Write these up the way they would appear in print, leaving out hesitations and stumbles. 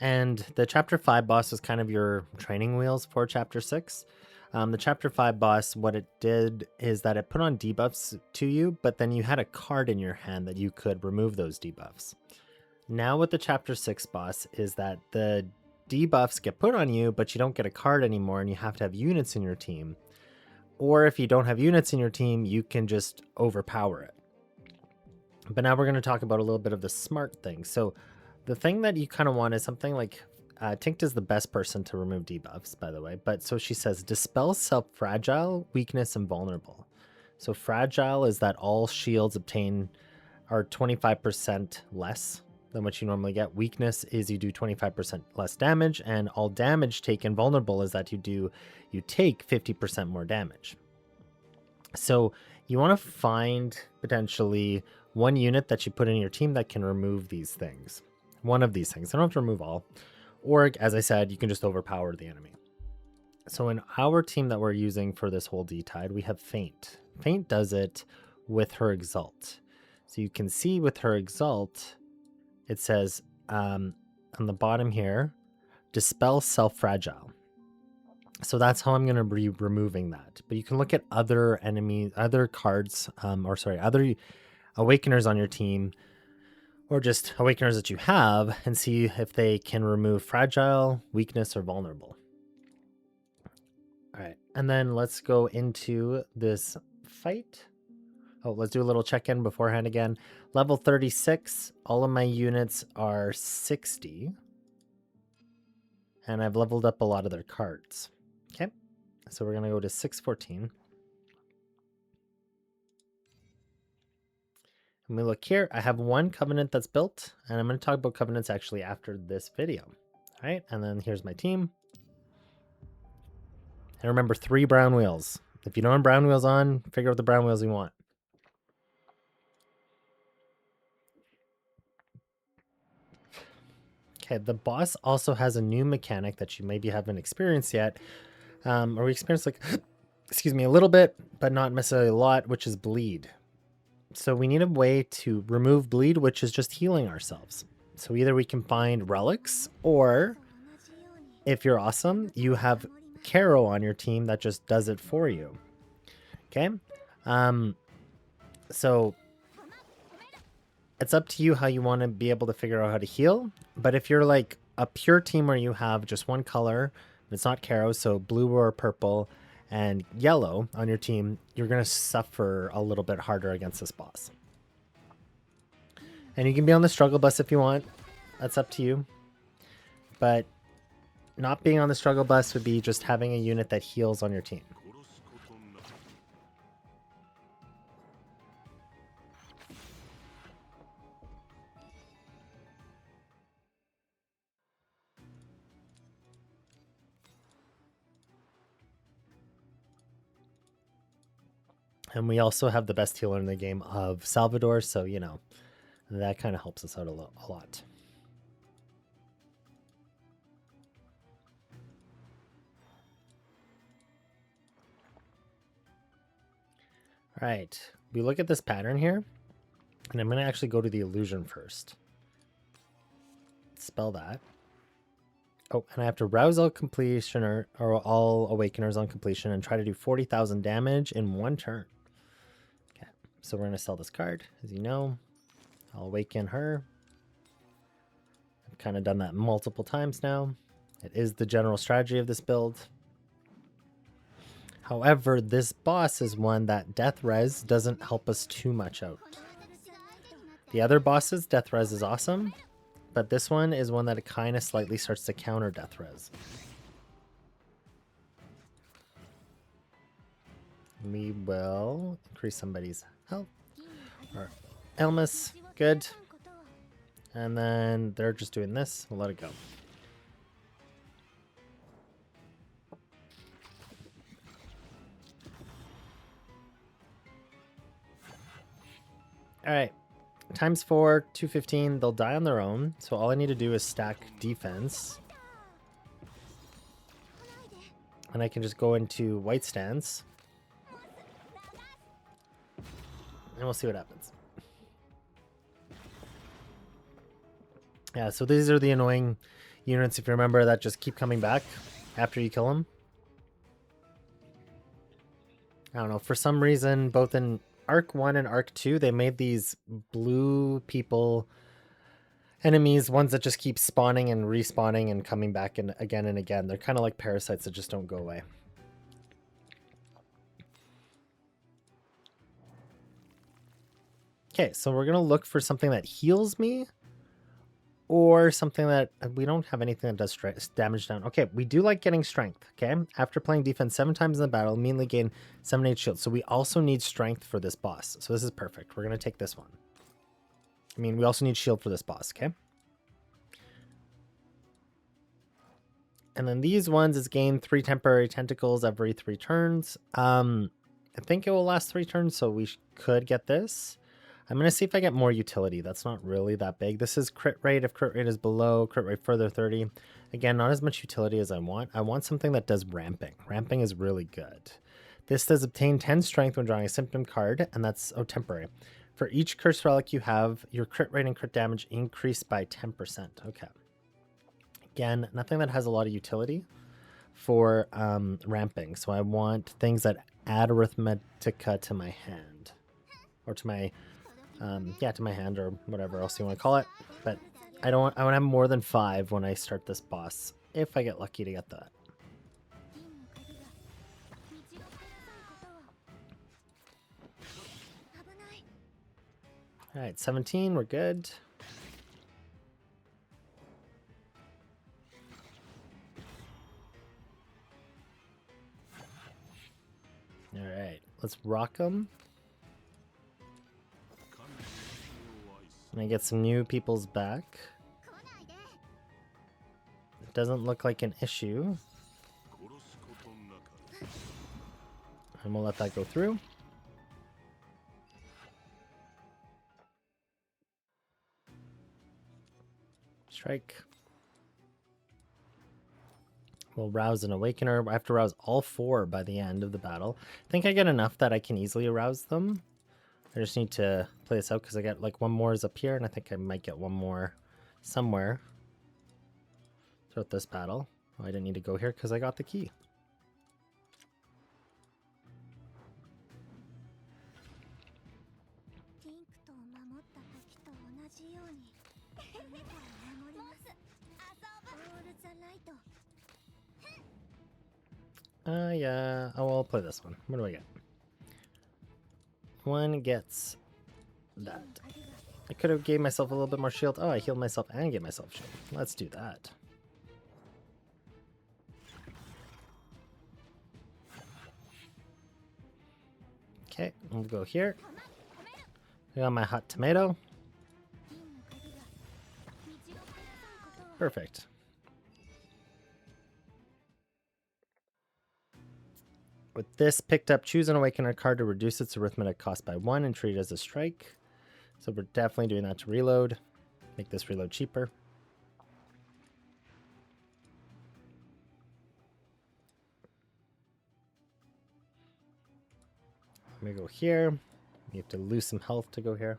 And the Chapter 5 boss was kind of your training wheels for Chapter 6. The Chapter 5 boss, what it did is that it put on debuffs to you, but then you had a card in your hand that you could remove those debuffs. Now with the Chapter 6 boss is that the debuffs get put on you, but you don't get a card anymore, and you have to have units in your team. Or if you don't have units in your team, you can just overpower it. But now we're going to talk about a little bit of the smart thing. So the thing that you kind of want is something like Tinkt is the best person to remove debuffs, by the way. But so she says, dispel self-fragile, weakness, and vulnerable. So fragile is that all shields obtain are 25% less than what you normally get. Weakness is you do 25% less damage, and all damage taken. Vulnerable is that you take 50% more damage. So you want to find potentially one unit that you put in your team that can remove these things. One of these things. I don't have to remove all. Or, as I said, you can just overpower the enemy. So in our team that we're using for this whole D-Tide, we have Feint. Feint does it with her Exalt. So you can see with her Exalt, it says on the bottom here, dispel self-fragile. So that's how I'm going to be removing that. But you can look at other cards, other Awakeners on your team, or just Awakeners that you have, and see if they can remove fragile, weakness, or vulnerable. All right, and then let's go into this fight. Oh, let's do a little check-in beforehand again. Level 36, all of my units are 60. And I've leveled up a lot of their cards. Okay, so we're going to go to 614. And we look here, I have one Covenant that's built, and I'm going to talk about Covenants actually after this video. All right, and then here's my team. And remember, 3 brown wheels. If you don't have brown wheels on, figure out the brown wheels you want. Okay, the boss also has a new mechanic that you maybe haven't experienced yet. Or we experienced excuse me, a little bit, but not necessarily a lot, which is bleed. So we need a way to remove bleed, which is just healing ourselves. So either we can find relics, or if you're awesome, you have Caro on your team that just does it for you. Okay? So it's up to you how you want to be able to figure out how to heal. But if you're like a pure team where you have just one color, it's not Caro, so blue or purple and yellow on your team, you're going to suffer a little bit harder against this boss. And you can be on the struggle bus if you want. That's up to you. But not being on the struggle bus would be just having a unit that heals on your team. And we also have the best healer in the game of Salvador, so, you know, that kind of helps us out a lot. All right, we look at this pattern here, and I'm going to actually go to the illusion first. Spell that. Oh, and I have to rouse all completion or all awakeners on completion and try to do 40,000 damage in one turn. Okay, so we're going to sell this card, as you know. I'll awaken her. I've kind of done that multiple times now. It is the general strategy of this build. However, this boss is one that death res doesn't help us too much out. The other bosses, death res is awesome, but this one is one that it kind of slightly starts to counter death res. We will increase somebody's health. Or Elmas, good. And then they're just doing this. We'll let it go. All right. Times 4, 215. They'll die on their own. So all I need to do is stack defense. And I can just go into white stance. And we'll see what happens. Yeah, so these are the annoying... units, if you remember, that just keep coming back after you kill them. I don't know, for some reason, both in Arc 1 and Arc 2, they made these blue people enemies, ones that just keep spawning and respawning and coming back and again. They're kind of like parasites that just don't go away. Okay, so we're going to look for something that heals me or something that we don't have anything that does damage down. Okay, we do like getting strength, okay? After playing defense 7 times in the battle, immediately gain 7-8 shield. So we also need strength for this boss. So this is perfect. We're going to take this one. I mean, we also need shield for this boss, okay? And then these ones is gain 3 temporary tentacles every 3 turns. I think it will last 3 turns, so we could get this. I'm going to see if I get more utility. That's not really that big. This is crit rate. If crit rate is below, crit rate further 30. Again, not as much utility as I want. I want something that does ramping. Ramping is really good. This does obtain 10 strength when drawing a symptom card, and that's temporary. For each cursed relic you have, your crit rate and crit damage increase by 10%. Okay. Again, nothing that has a lot of utility for ramping. So I want things that add Arithmetica to my hand. Or to my... to my hand or whatever else you want to call it. But I want to have more than 5 when I start this boss, if I get lucky to get that. All right, 17, we're good. All right, let's rock them. And I get some new people's back. It doesn't look like an issue. And we'll let that go through. Strike. We'll rouse an Awakener. I have to rouse all 4 by the end of the battle. I think I get enough that I can easily arouse them. I just need to play this out because I got like 1 more is up here, and I think I might get 1 more somewhere throughout this battle. Oh, I didn't need to go here because I got the key. Yeah. Oh, I'll play this one. What do I get? 1 gets that. I could have gave myself a little bit more shield. Oh, I healed myself and gave myself shield. Let's do that. Okay, we'll go here. I got my hot tomato. Perfect. With this picked up, choose an Awakener card to reduce its arithmetic cost by 1 and treat it as a strike. So we're definitely doing that to reload. Make this reload cheaper. I'm going to go here. You have to lose some health to go here.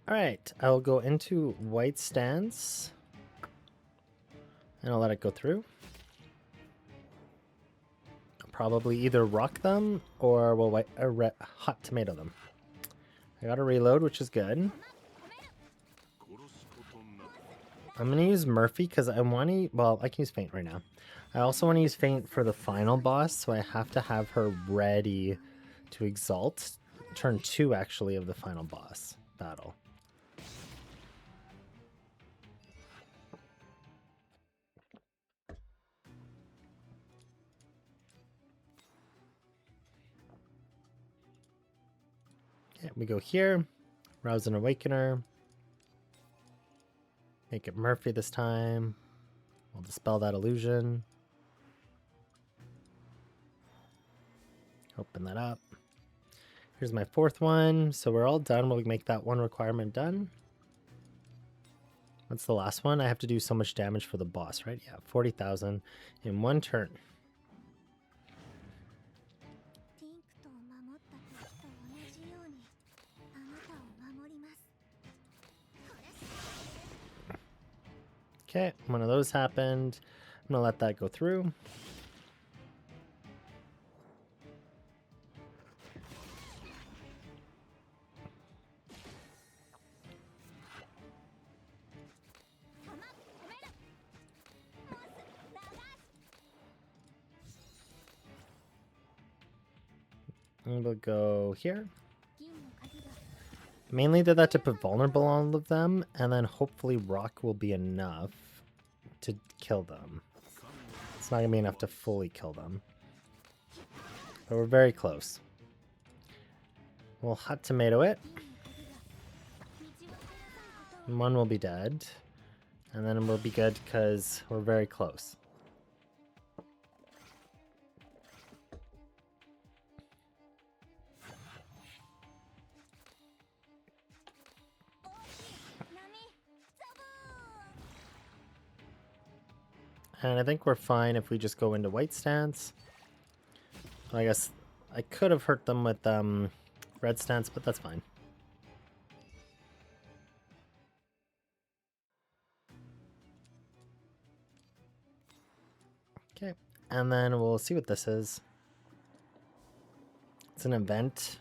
Alright, I'll go into white stance. And I'll let it go through. I'll probably either rock them or we'll hot tomato them. I got a reload, which is good. I'm going to use Murphy because I want to... Well, I can use Feint right now. I also want to use Feint for the final boss, so I have to have her ready to exalt. Turn 2, actually, of the final boss battle. Okay, we go here. Rouse an Awakener. Make it Murphy this time. We'll dispel that illusion. Open that up. Here's my 4th one. So we're all done. We'll make that 1 requirement done. What's the last one? I have to do so much damage for the boss, right? Yeah, 40,000 in one turn. Okay, one of those happened. I'm gonna let that go through. And we'll go here. Mainly did that to put vulnerable on all of them, and then hopefully rock will be enough to kill them. It's not gonna be enough to fully kill them. But we're very close. We'll hot tomato it. One will be dead. And then we'll be good because we're very close. And I think we're fine if we just go into white stance. I guess I could have hurt them with red stance, but that's fine. Okay, and then we'll see what this is. It's an event.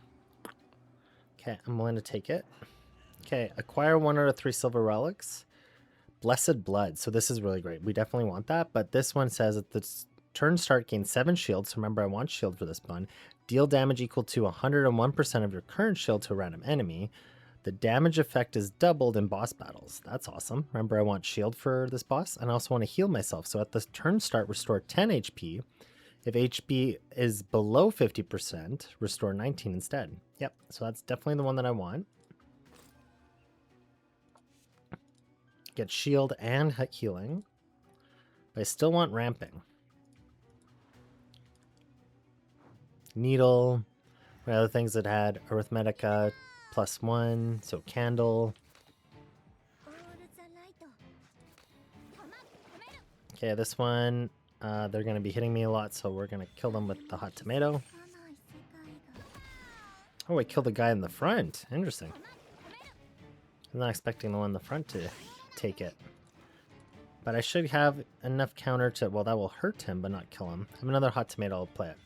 Okay, I'm willing to take it. Okay, acquire 1 out of 3 silver relics. Blessed Blood. So this is really great. We definitely want that, but this one says at the turn start gain 7 shields. So remember, I want shield for this one. Deal damage equal to 101% of your current shield to a random enemy. The damage effect is doubled in boss battles. That's awesome. Remember, I want shield for this boss, and I also want to heal myself. So at the turn start, restore 10 HP. If HP is below 50%, restore 19 instead. Yep, so that's definitely the one that I want. Get shield and healing. But I still want ramping. Needle. My other things that had Arithmetica +1, so candle. Okay, this one, they're going to be hitting me a lot, so we're going to kill them with the hot tomato. Oh, I killed the guy in the front. Interesting. I'm not expecting the one in the front to take it. But I should have enough counter to... Well, that will hurt him, but not kill him. I have another hot tomato. I'll play it.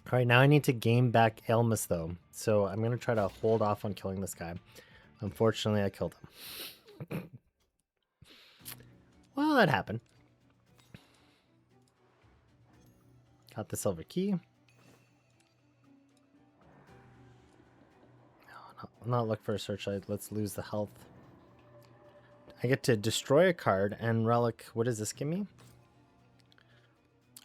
Alright, now I need to gain back Elmas, though. So I'm going to try to hold off on killing this guy. Unfortunately, I killed him. Well, that happened. Got the silver key. No, not look for a searchlight. Let's lose the health. I get to destroy a card and relic. What does this give me?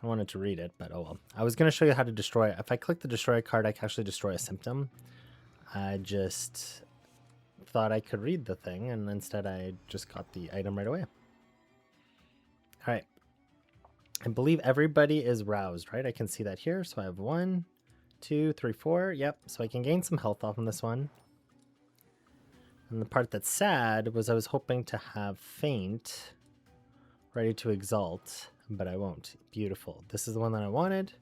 I wanted to read it, but oh well. I was going to show you how to destroy it. If I click the destroy a card, I can actually destroy a symptom. I just thought I could read the thing, and instead I just got the item right away. Alright. I believe everybody is roused, right? I can see that here. So I have 1, 2, 3, 4. Yep. So I can gain some health off on this one. And the part that's sad was I was hoping to have Faint ready to exalt, but I won't. Beautiful. This is the one that I wanted.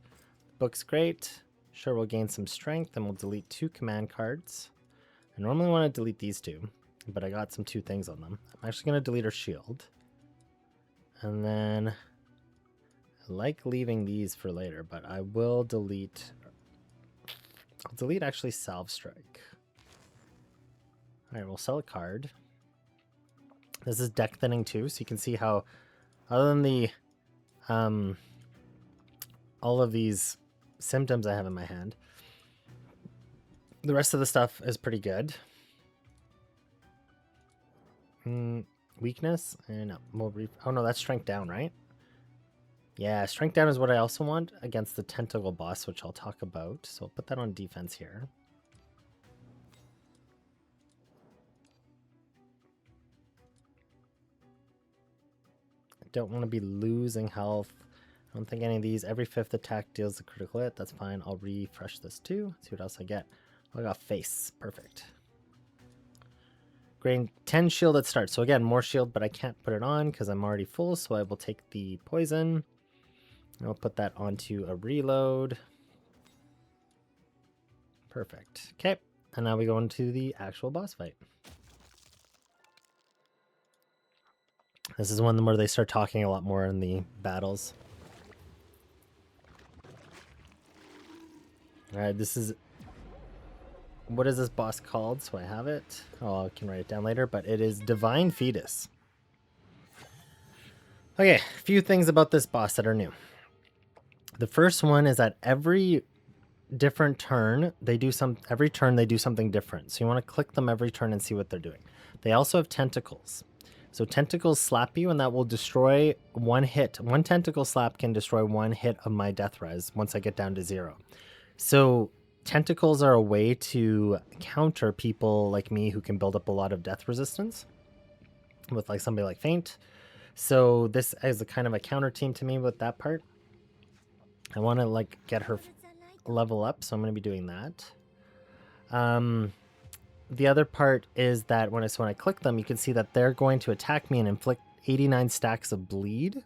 Book's great. Sure, we'll gain some strength, and we'll delete 2 command cards. I normally want to delete these 2, but I got some 2 things on them. I'm actually going to delete her shield. And then I like leaving these for later, but I will delete... I'll delete actually Salve Strike. Alright, we'll sell a card. This is deck thinning too, so you can see how, other than the all of these symptoms I have in my hand, the rest of the stuff is pretty good. Weakness? No, oh no, that's strength down, right? Yeah, strength down is what I also want against the tentacle boss, which I'll talk about. So I'll put that on defense here. I don't want to be losing health. I don't think any of these. Every 5th attack deals a critical hit. That's fine. I'll refresh this too. See what else I get. I got face. Perfect. Gain 10 shield at start. So again, more shield, but I can't put it on because I'm already full. So I will take the poison. I'll put that onto a reload. Perfect. Okay. And now we go into the actual boss fight. This is one where they start talking a lot more in the battles. Alright, this is... What is this boss called? So I have it. Oh, I can write it down later, but it is Divine Fetus. Okay, a few things about this boss that are new. The first one is that every different turn, every turn they do something different. So you want to click them every turn and see what they're doing. They also have tentacles. So tentacles slap you and that will destroy one hit. One tentacle slap can destroy one hit of my death res once I get down to 0. So tentacles are a way to counter people like me who can build up a lot of death resistance with like somebody like Feint. So this is a kind of a counter team to me with that part. I want to like get her level up, so I'm going to be doing that. The other part is that when I click them, you can see that they're going to attack me and inflict 89 stacks of bleed.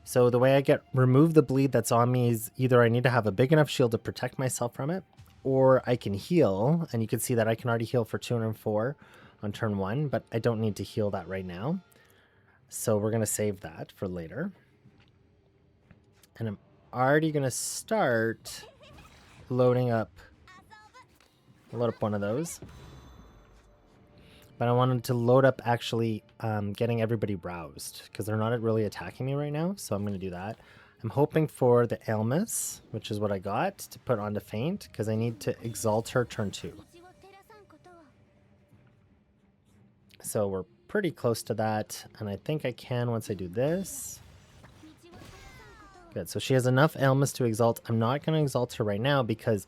So the way I remove the bleed that's on me is either I need to have a big enough shield to protect myself from it, or I can heal, and you can see that I can already heal for 204 on turn 1, but I don't need to heal that right now. So we're going to save that for later. And I'm already going to start load up one of those. But I wanted to load up actually getting everybody roused because they're not really attacking me right now. So I'm going to do that. I'm hoping for the Ailmus, which is what I got to put onto Feint because I need to exalt her turn 2. So we're pretty close to that. And I think I can once I do this. Good. So she has enough Ailmus to exalt. I'm not going to exalt her right now because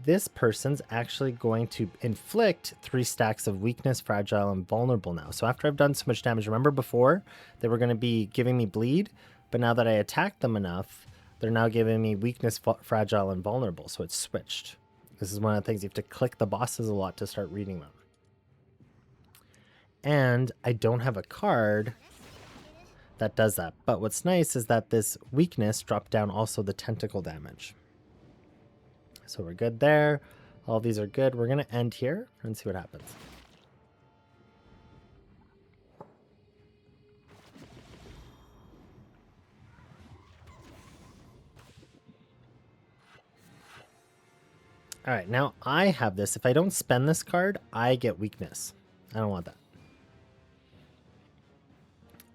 this person's actually going to inflict 3 stacks of weakness, fragile, and vulnerable now. So after I've done so much damage, remember before they were going to be giving me bleed, but now that I attacked them enough, they're now giving me weakness, fragile, and vulnerable. So it's switched. This is one of the things you have to click the bosses a lot to start reading them. And I don't have a card that does that. But what's nice is that this weakness dropped down also the tentacle damage. So we're good there. All these are good. We're going to end here and see what happens. All right, now I have this. If I don't spend this card, I get weakness. I don't want that.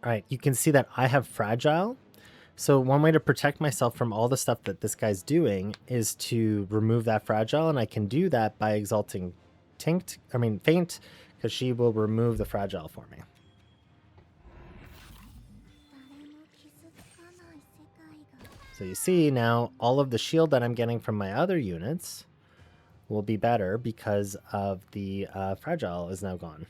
All right, you can see that I have fragile. So one way to protect myself from all the stuff that this guy's doing is to remove that fragile, and I can do that by exalting Feint, because she will remove the fragile for me. So you see now all of the shield that I'm getting from my other units will be better because of the fragile is now gone.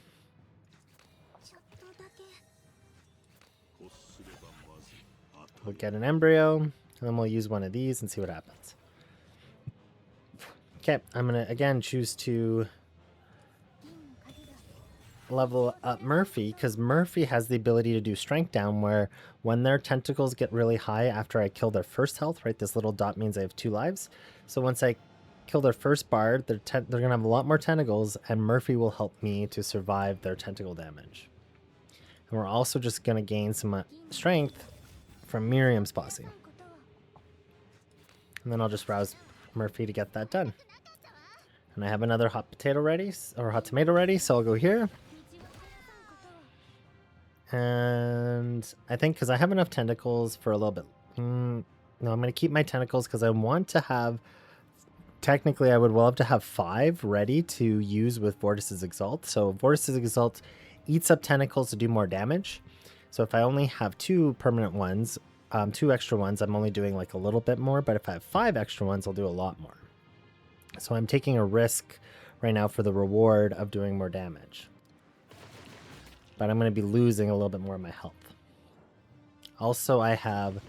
We'll get an embryo, and then we'll use one of these and see what happens. Okay, I'm going to, again, choose to level up Murphy, because Murphy has the ability to do strength down, where when their tentacles get really high after I kill their first health, right, this little dot means I have 2 lives. So once I kill their first bard, they're going to have a lot more tentacles, and Murphy will help me to survive their tentacle damage. And we're also just going to gain some strength from Miriam's posse. And then I'll just rouse Murphy to get that done. And I have another hot potato ready, or hot tomato ready, so I'll go here. And I think because I have enough tentacles for a little bit. No, I'm going to keep my tentacles because I want to have... Technically, I would love to have 5 ready to use with Vortis's Exalt. So Vortis's Exalt eats up tentacles to do more damage. So if I only have 2 permanent ones, 2 extra ones, I'm only doing like a little bit more. But if I have 5 extra ones, I'll do a lot more. So I'm taking a risk right now for the reward of doing more damage. But I'm going to be losing a little bit more of my health. Also, I have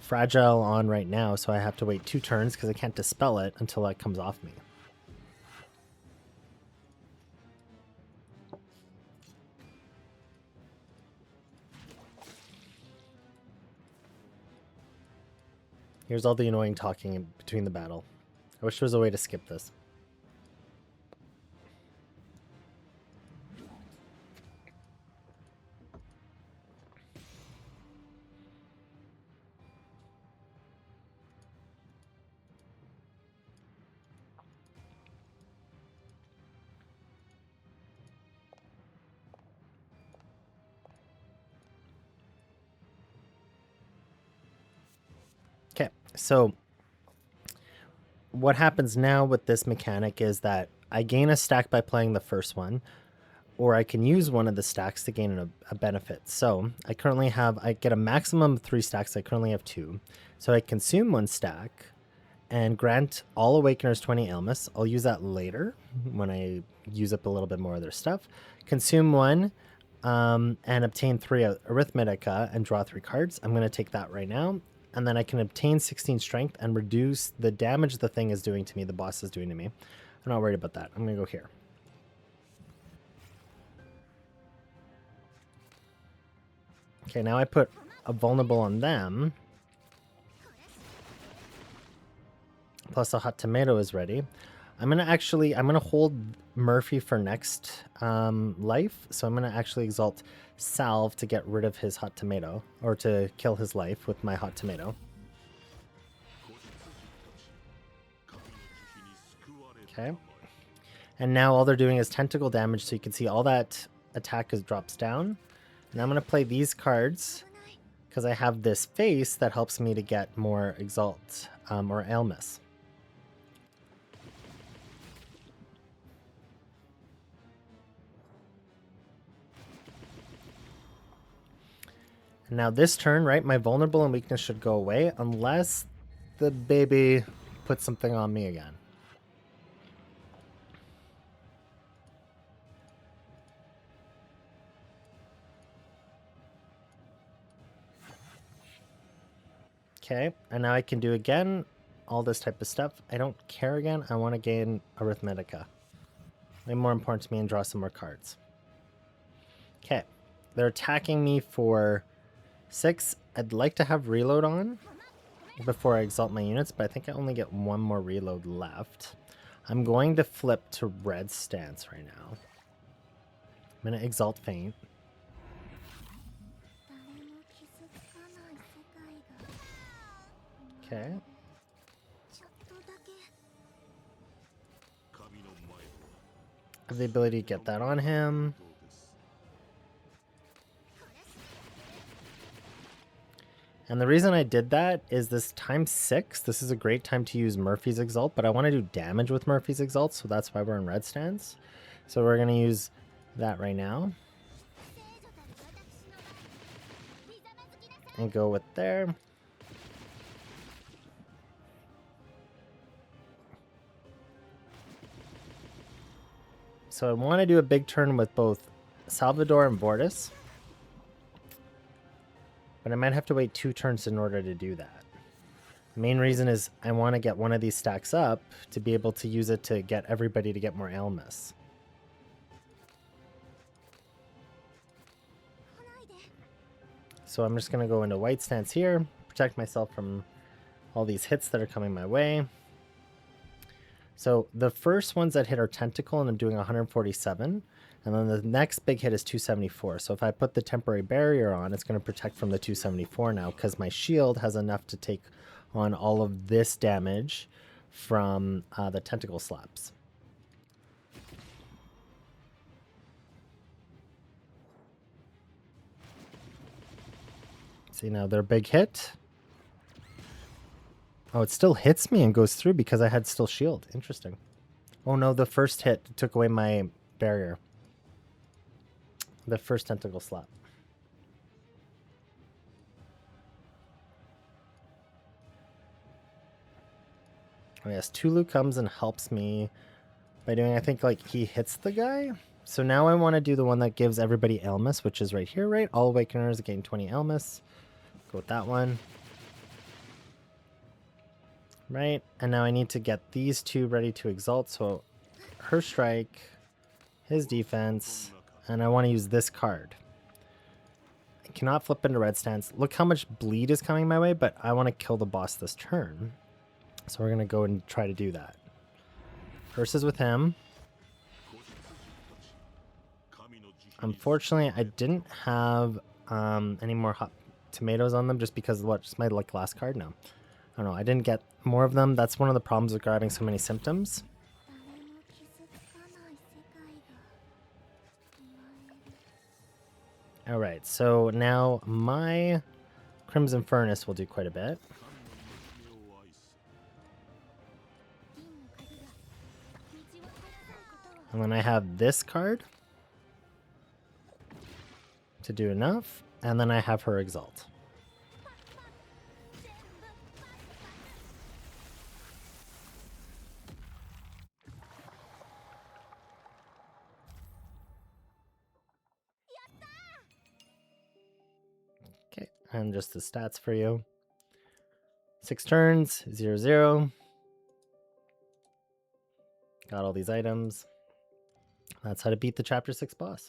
Fragile on right now, so I have to wait 2 turns because I can't dispel it until that comes off me. Here's all the annoying talking in between the battle. I wish there was a way to skip this. Okay, so what happens now with this mechanic is that I gain a stack by playing the first one, or I can use one of the stacks to gain a benefit. So I get a maximum of 3 stacks. I currently have 2. So I consume 1 stack and grant all Awakeners 20 Elmas. I'll use that later when I use up a little bit more of their stuff. Consume 1 and obtain 3 Arithmetica and draw 3 cards. I'm going to take that right now. And then I can obtain 16 strength and reduce the damage the thing is doing to me, the boss is doing to me. I'm not worried about that. I'm going to go here. Okay, now I put a vulnerable on them. Plus a hot tomato is ready. I'm going to hold Murphy for next life. So I'm going to actually exalt Salve to get rid of his hot tomato, or to kill his life with my hot tomato. Okay. And now all they're doing is tentacle damage, so you can see all that attack drops down. And I'm going to play these cards because I have this face that helps me to get more Exalt or Elmas. And now this turn, right, my vulnerable and weakness should go away unless the baby puts something on me again. Okay, and now I can do again all this type of stuff. I don't care again. I want to gain Arithmetica. Way more important to me, and draw some more cards. Okay, they're attacking me for 6. I'd like to have reload on before I exalt my units, but I think I only get 1 more reload left. I'm going to flip to red stance right now. I'm going to exalt Feint. Okay. I have the ability to get that on him. And the reason I did that is this times 6. This is a great time to use Murphy's Exalt, but I want to do damage with Murphy's Exalt, so that's why we're in red stance. So we're going to use that right now. And go with there. So I want to do a big turn with both Salvador and Vortis. But I might have to wait 2 turns in order to do that. The main reason is I want to get one of these stacks up to be able to use it to get everybody to get more Elmas. So I'm just going to go into white stance here, protect myself from all these hits that are coming my way. So the first ones that hit are Tentacle, and I'm doing 147. And then the next big hit is 274. So if I put the temporary barrier on, it's going to protect from the 274 now, because my shield has enough to take on all of this damage from the tentacle slaps. See, now their big hit. Oh, it still hits me and goes through because I had still shield. Interesting. Oh no, the first hit took away my barrier. The first tentacle slap. Oh yes, Tulu comes and helps me by doing, I think, like, he hits the guy. So now I want to do the one that gives everybody Elmas, which is right here, right? All Awakeners gain 20 Elmas. Go with that one. Right, and now I need to get these 2 ready to exalt. So her strike, his defense, and I want to use this card. I Cannot flip into red stance. Look how much bleed is coming my way, but I want to kill the boss this turn. So we're going to go and try to do that. First is with him. Unfortunately, I didn't have any more hot tomatoes on them just because of what? Just my last card? No. I don't know. I didn't get more of them. That's one of the problems with grabbing so many symptoms. Alright, so now my Crimson Furnace will do quite a bit. And then I have this card to do enough, and then I have her Exalt. Okay, and just the stats for you. 6 turns, 0-0. Got all these items. That's how to beat the Chapter 6 boss.